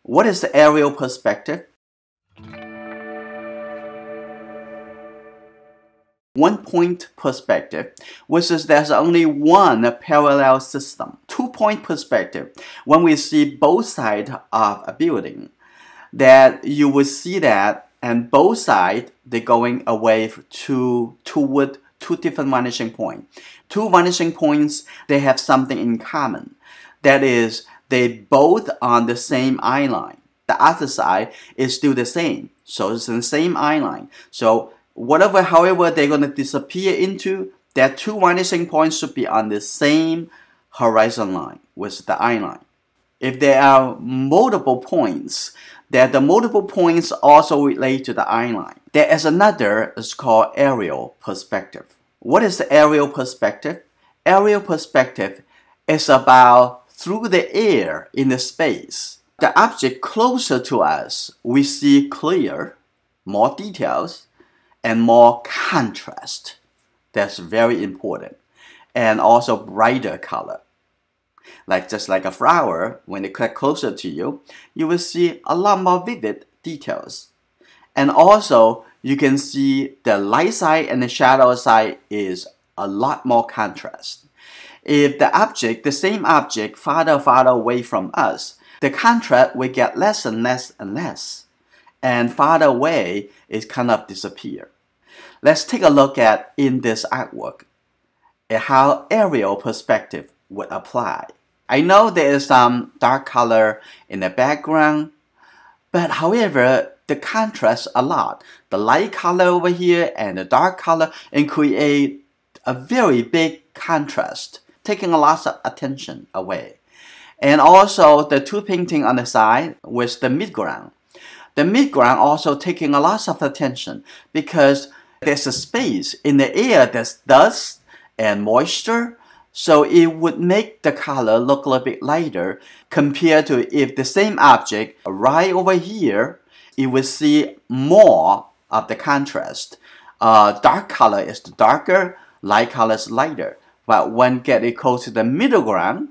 What is the aerial perspective? One-point perspective, which is there's only one parallel system. Two-point perspective, when we see both sides of a building, that you will see that, and both sides, they're going away toward two different vanishing points. Two vanishing points, they have something in common. That is, they both on the same eye line. The other side is still the same. So it's the same eye line. So however they're going to disappear into, that two vanishing points should be on the same horizon line with the eye line. If there are multiple points, that the multiple points also relate to the eye line. There is another, it's called aerial perspective. What is the aerial perspective? Aerial perspective is about through the air in the space. The object closer to us, we see clear, more details, and more contrast. That's very important. And also brighter color. Just like a flower, when it gets closer to you, you will see a lot more vivid details. And also, you can see the light side and the shadow side is a lot more contrast. If the same object, farther away from us, the contrast will get less and less and less. And farther away, it kind of disappear. Let's take a look at, in this artwork, how aerial perspective would apply. I know there is some dark color in the background, but however, the contrast a lot. The light color over here and the dark color, and create a very big contrast, taking a lot of attention away. And also the two painting on the side with the midground. The midground also taking a lot of attention because there's a space in the air, there's dust and moisture. So it would make the color look a little bit lighter compared to if the same object right over here, you will see more of the contrast. Dark color is darker, light color is lighter. But when getting close to the middle ground,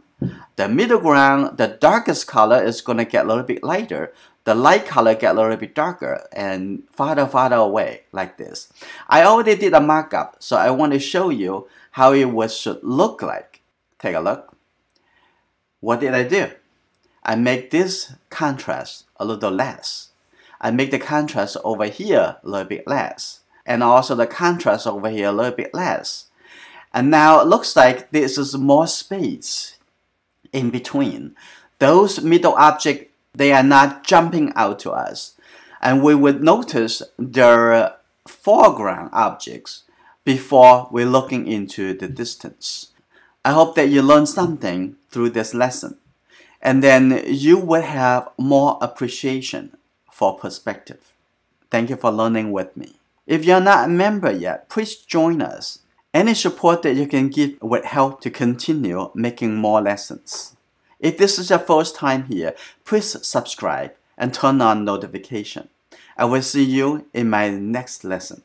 the darkest color is going to get a little bit lighter. The light color get a little bit darker and farther away like this. I already did a markup, so I want to show you how it should look like. Take a look. What did I do? I make this contrast a little less. I make the contrast over here a little bit less. And also the contrast over here a little bit less. And now it looks like this is more space in between. Those middle objects, they are not jumping out to us. And we would notice the foreground objects before we're looking into the distance. I hope that you learned something through this lesson. And then you will have more appreciation for perspective. Thank you for learning with me. If you're not a member yet, please join us. Any support that you can give would help to continue making more lessons. If this is your first time here, please subscribe and turn on notification. I will see you in my next lesson.